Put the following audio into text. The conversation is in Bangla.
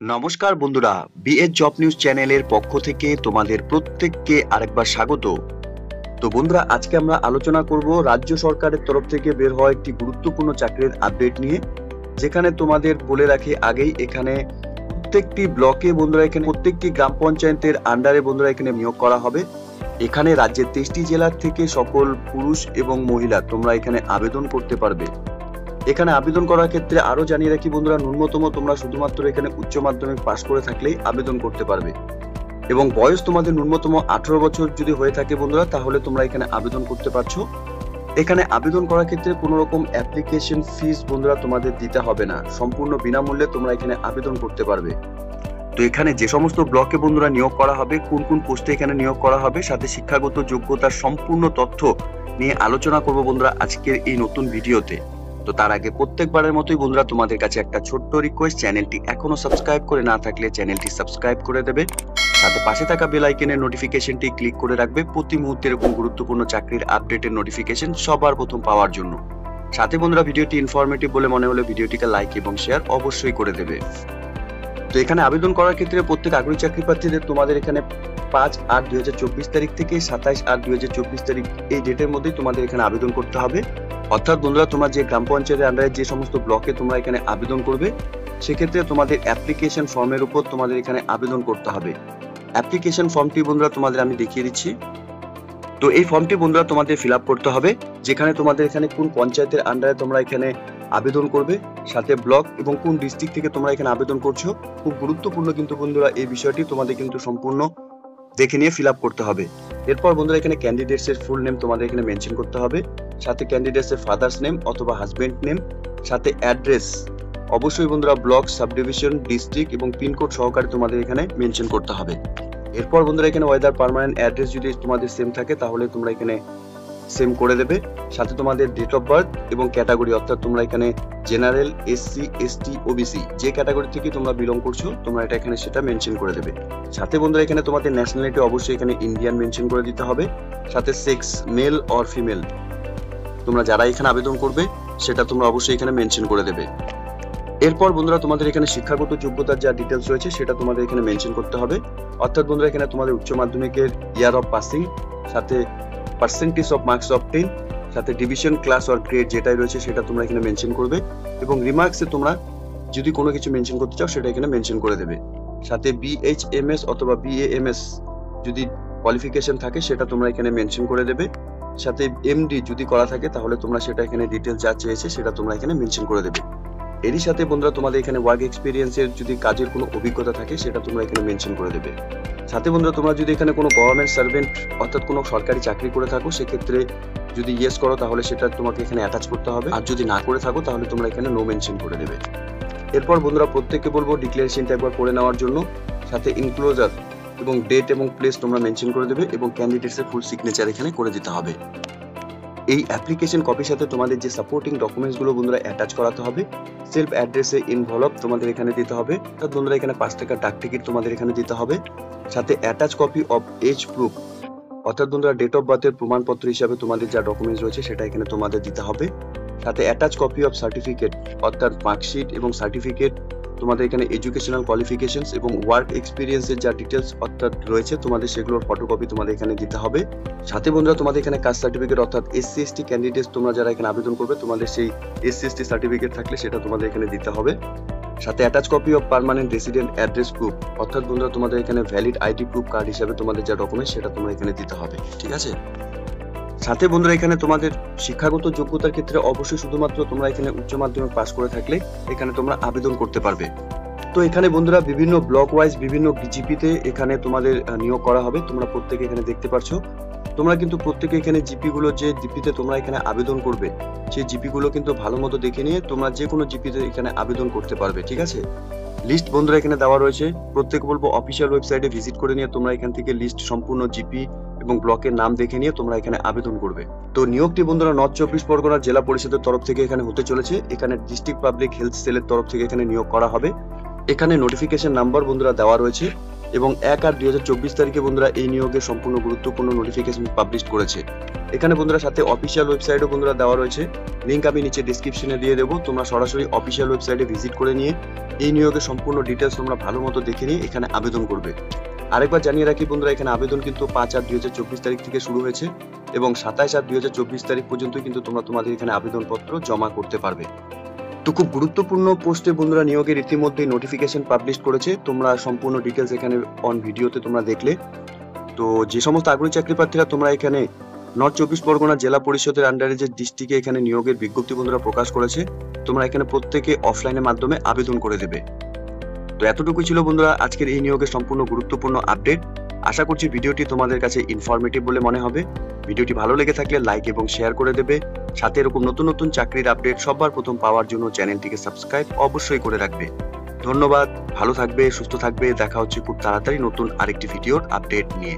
নমস্কার বন্ধুরা, বিএস জব নিউজ চ্যানেলের পক্ষ থেকে তোমাদের প্রত্যেককে আরেকবার স্বাগত। তো বন্ধুরা, আজকে আমরা আলোচনা করব রাজ্য সরকারের তরফ থেকে বের হওয়া একটি গুরুত্বপূর্ণ চাকরির আপডেট নিয়ে, যেখানে তোমাদের বলে রাখি আগেই, এখানে প্রত্যেকটি ব্লকে বন্ধুরা, এখানে প্রত্যেকটি গ্রাম পঞ্চায়েতের আন্ডারে বন্ধুরা এখানে নিয়োগ করা হবে। এখানে রাজ্যের 23টি জেলার থেকে সকল পুরুষ এবং মহিলা তোমরা এখানে আবেদন করতে পারবে। এখানে আবেদন করার ক্ষেত্রে আরো জানিয়ে রাখি বন্ধুরা, ন্যূনতম তোমরা শুধুমাত্র এখানে উচ্চ মাধ্যমিক পাশ করে থাকলেই আবেদন করতে পারবে, এবং বয়স তোমাদের ন্যূনতম 18 বছর যদি হয়ে থাকে বন্ধুরা, তাহলে তোমরা এখানে আবেদন করতে পারছো। এখানে আবেদন করার ক্ষেত্রে কোনো রকম অ্যাপ্লিকেশন ফিস বন্ধুরা তোমাদের দিতে হবে না, সম্পূর্ণ বিনামূল্যে তোমরা এখানে আবেদন করতে পারবে। তো এখানে যে সমস্ত ব্লকে বন্ধুরা নিয়োগ করা হবে, কোন কোন পোস্টে এখানে নিয়োগ করা হবে, সাথে শিক্ষাগত যোগ্যতার সম্পূর্ণ তথ্য নিয়ে আলোচনা করব বন্ধুরা আজকের এই নতুন ভিডিওতে। তো তার আগে প্রত্যেকবারের মতোই বন্ধুরা তোমাদের কাছে একটা ছোট্ট রিকোয়েস্ট, চ্যানেলটি এখনো সাবস্ক্রাইব করে না থাকলে চ্যানেলটি সাবস্ক্রাইব করে দেবে, সাথে পাশে থাকা বেল আইকনের নোটিফিকেশনটি ক্লিক করে রাখবে প্রতি মুহূর্তে এরকম গুরুত্বপূর্ণ চাকরির আপডেটের নোটিফিকেশন সবার প্রথম পাওয়ার জন্য। সাথে বন্ধুরা, ভিডিওটি ইনফরমেটিভ বলে মনে হলে ভিডিওটিকে লাইক এবং শেয়ার অবশ্যই করে দেবে। তো এখানে আবেদন করার ক্ষেত্রে প্রত্যেক আগ্রহী চাকরি প্রার্থীদের তোমাদের এখানে 5/8/2024 তারিখ থেকে 27/8/2024 তারিখ এই ডেটের মধ্যেই তোমাদের এখানে আবেদন করতে হবে। অর্থাৎ বন্ধুরা, তোমরা যে গ্রাম পঞ্চায়েতের আন্ডারে যে সমস্ত ব্লকে তোমরা এখানে আবেদন করবে, সেক্ষেত্রে তোমাদের অ্যাপ্লিকেশন ফর্মের উপর তোমাদের এখানে আবেদন করতে হবে। অ্যাপ্লিকেশন ফর্মটি বন্ধুরা তোমাদের আমি দেখিয়ে দিচ্ছি। তো এই ফর্মটি বন্ধুরা তোমাদের ফিল আপ করতে হবে, যেখানে তোমাদের এখানে কোন পঞ্চায়েতের আন্ডারে তোমরা এখানে আবেদন করবে, সাথে ব্লক এবং কোন ডিস্ট্রিক্ট থেকে তোমরা এখানে আবেদন করছো। খুব গুরুত্বপূর্ণ কিন্তু বন্ধুরা এই বিষয়টি তোমাদের কিন্তু সম্পূর্ণ দেখে নিয়ে ফিল আপ করতে হবে। এরপর বন্ধুরা এখানে ক্যান্ডিডেটস এর ফুল নেম তোমাদের এখানে মেনশন করতে হবে, সাথে ক্যান্ডিডেটস এর ফাদার্স নেম অথবা হাজবেন্ড নেম, সাথে অ্যাড্রেস অবশ্যই বন্ধুরা ব্লক, সাব ডিভিশন, ডিস্ট্রিক্ট এবং পিনকোড সহকারে তোমাদের এখানে মেনশন করতে হবে। এরপর বন্ধুরা এখানে ওয়েদার পার্মানেন্ট অ্যাড্রেস যদি তোমাদের সেম থাকে তাহলে তোমরা এখানে সেম করে দেবে, সাথে তোমাদের ডেট অফ বার্থ এবং ক্যাটাগরি, অর্থাৎ তোমরা এখানে জেনারেল, এসসি, এসটি, ওবিসি যে ক্যাটাগরি থেকে তোমরা বিলং করছো তোমরা এটা এখানে সেটা মেনশন করে দেবে। সাথে বন্ধুরা এখানে তোমাদের ন্যাশনালিটি অবশ্যই এখানে ইন্ডিয়ান মেনশন করে দিতে হবে, সাথে সেক্স মেল অর ফিমেল তোমরা যারা এখানে আবেদন করবে সেটা তোমরা অবশ্যই এখানে মেনশন করে দেবে। এরপর বন্ধুরা তোমাদের এখানে শিক্ষাগত যোগ্যতার যা ডিটেলস রয়েছে সেটা তোমাদের এখানে মেনশন করতে হবে। অর্থাৎ বন্ধুরা এখানে তোমাদের উচ্চ মাধ্যমিকের ইয়ার অফ পাসিং, সাথে পার্সেন্টেজ অফ মার্কস অবটেইন, সাথে ডিভিশন, ক্লাস অর গ্রেড যেটাই রয়েছে সেটা তোমরা এখানে মেনশন করবে, এবং রিমার্কসে তোমরা যদি কোনো কিছু মেনশন করতে চাও সেটা এখানে মেনশন করে দেবে। সাথে বিএইচএমএস অথবা বিএএমএস যদি কোয়ালিফিকেশন থাকে সেটা তোমরা এখানে মেনশন করে দেবে। সাথে এমডি যদি করা থাকে তাহলে তোমরা সেটা এখানে ডিটেলস যা চেয়েছে সেটা তোমরা এখানে মেনশন করে দেবে। এরই সাথে বন্ধুরা তোমাদের এখানে ওয়ার্ক এক্সপিরিয়েন্সের যদি কাজের কোনো অভিজ্ঞতা থাকে সেটা তোমরা এখানে মেনশন করে দেবে। সাথে বন্ধুরা তোমরা যদি এখানে কোনো গভর্নমেন্ট সার্ভেন্ট অর্থাৎ কোনো সরকারি চাকরি করে থাকো, সেক্ষেত্রে যদি ইয়েস করো তাহলে সেটা তোমাকে এখানে অ্যাটাচ করতে হবে, আর যদি না করে থাকো তাহলে তোমরা এখানে নো মেনশন করে দেবে। এরপর বন্ধুরা প্রত্যেককে বলবো ডিক্লারেশনটা একবার করে নেওয়ার জন্য, সাথে ইনক্লোজার এবং ডেট এবং প্লেস তোমরা মেনশন করে দেবে, এবং ক্যান্ডিডেটসের ফুল সিগনেচার এখানে করে দিতে হবে। এই অ্যাপ্লিকেশন কপির সাথে তোমাদের যে সাপোর্টিং ডকুমেন্টস গুলো বন্ধুরা অ্যাটাচ করাতে হবে। সেলফ অ্যাড্রেসে ইনভলভ তোমাদের এখানে দিতে হবে, অর্থাৎ বন্ধুরা এখানে 5 টাকা ডাক টিকিট তোমাদের এখানে দিতে হবে, সাথে attach copy of age proof অর্থাৎ বন্ধুরা ডেট অফ বার্থের প্রমাণপত্র হিসাবে তোমাদের যা ডকুমেন্টস রয়েছে সেটা এখানে তোমাদের দিতে হবে, সাথে অ্যাটাচ কপি অফ সার্টিফিকেট অর্থাৎ মার্কশিট এবং সার্টিফিকেট, তোমাদের এখানে এডুকেশনাল কোয়ালিফিকেশনস এবং ওয়ার্ক এক্সপিরিয়েন্সের যা ডিটেলস অর্থাৎ রয়েছে তোমাদের সেগুলোর ফটোকপি তোমাদের এখানে দিতে হবে। সাথে বন্ধুরা তোমাদের এখানে কাস্ট সার্টিফিকেট অর্থাৎ এসসি এসটি ক্যান্ডিডেটস তোমরা যারা এখানে আবেদন করবে তোমাদের সেই এসসি এসটি সার্টিফিকেট থাকলে সেটা তোমাদের এখানে দিতে হবে। সাথে attach copy of permanent resident address proof অর্থাৎ বন্ধুরা তোমাদের এখানে ভ্যালিড আইডি প্রুফ কার্ড হিসাবে তোমাদের যা ডকুমেন্ট সেটা তোমরা এখানে দিতে হবে, ঠিক আছে। সাথে বন্ধুরা এখানে তোমাদের শিক্ষাগত যোগ্যতার ক্ষেত্রে অবশ্যই শুধুমাত্র তোমরা এখানে উচ্চ মাধ্যমিক পাস করে থাকলে এখানে তোমরা আবেদন করতে পারবে। তো এখানে বন্ধুরা বিভিন্ন ব্লক ওয়াইজ বিভিন্ন জিপিতে এখানে তোমাদের নিয়োগ করা হবে, তোমরা প্রত্যেকে এখানে দেখতে পাচ্ছ। তোমরা কিন্তু প্রত্যেকে এখানে জিপি গুলো যে জিপিতে তোমরা এখানে আবেদন করবে সেই জিপি গুলো কিন্তু ভালো মতো দেখে নিয়ে তোমরা যে কোনো জিপিতে এখানে আবেদন করতে পারবে, ঠিক আছে। লিস্ট বন্ধুরা এখানে দেওয়া রয়েছে, প্রত্যেক বলবো অফিসিয়াল ওয়েবসাইটে ভিজিট করে নিয়ে তোমরা এখান থেকে লিস্ট সম্পূর্ণ জিপি এবং ব্লকের নাম দেখে নিয়ে তোমরা এখানে আবেদন করবে। তো নিয়োগটি বন্ধুরা নর্থ 24 পরগনা জেলা পরিষদের তরফ থেকে এখানে হতে চলেছে। এখানে ডিস্ট্রিক্ট পাবলিক হেলথ সেলের তরফ থেকে এখানে নিয়োগ করা হবে। এখানে নোটিফিকেশন নাম্বার বন্ধুরা দেওয়া রয়েছে, এবং 1/8/2024 তারিখে বন্ধুরা এই নিয়োগের সম্পূর্ণ গুরুত্বপূর্ণ নোটিফিকেশন পাবলিশ করেছে। এখানে বন্ধুরা সাথে অফিসিয়াল ওয়েবসাইটও বন্ধুরা দেওয়া রয়েছে, লিংক আমি নিচে ডেসক্রিপশনে দিয়ে দেবো, তোমরা সরাসরি অফিসিয়াল ওয়েবসাইটে ভিজিট করে নিয়ে এই নিয়োগের সম্পূর্ণ ডিটেলস তোমরা ভালো মতো দেখে নিয়ে এখানে আবেদন করবে। আরেকবার জানিয়ে রাখি বন্ধুরা, এখানে আবেদন কিন্তু 5/8/2024 তারিখ থেকে শুরু হয়েছে এবং 27/8/2024 তারিখ পর্যন্ত কিন্তু তোমরা তোমাদের এখানে আবেদনপত্র জমা করতে পারবে। তো খুব গুরুত্বপূর্ণ পোস্টে বন্ধুরা নিয়োগের ইতিমধ্যে নোটিফিকেশন পাবলিশ করেছে, তোমরা সম্পূর্ণ ডিটেলস এখানে অন ভিডিওতে তোমরা দেখলে। তো যে সমস্ত আগ্রহী চাকরি প্রার্থীরা তোমরা এখানে নর্থ 24 পরগনা জেলা পরিষদের আন্ডারে যে ডিস্ট্রিক্টে এখানে নিয়োগের বিজ্ঞপ্তি বন্ধুরা প্রকাশ করেছে, তোমরা এখানে প্রত্যেকে অফলাইনের মাধ্যমে আবেদন করে দেবে। তো এতটুকুই ছিল বন্ধুরা আজকের এই নিয়োগের সম্পূর্ণ গুরুত্বপূর্ণ আপডেট। আশা করছি ভিডিওটি তোমাদের কাছে ইনফরমেটিভ বলে মনে হবে। ভিডিওটি ভালো লেগে থাকলে লাইক এবং শেয়ার করে দেবে। সাথে এরকম নতুন নতুন চাকরির আপডেট সবার প্রথম পাওয়ার জন্য চ্যানেলটিকে সাবস্ক্রাইব অবশ্যই করে রাখবে। ধন্যবাদ, ভালো থাকবে, সুস্থ থাকবে। দেখা হচ্ছে খুব তাড়াতাড়ি নতুন আরেকটি ভিডিওর আপডেট নিয়ে।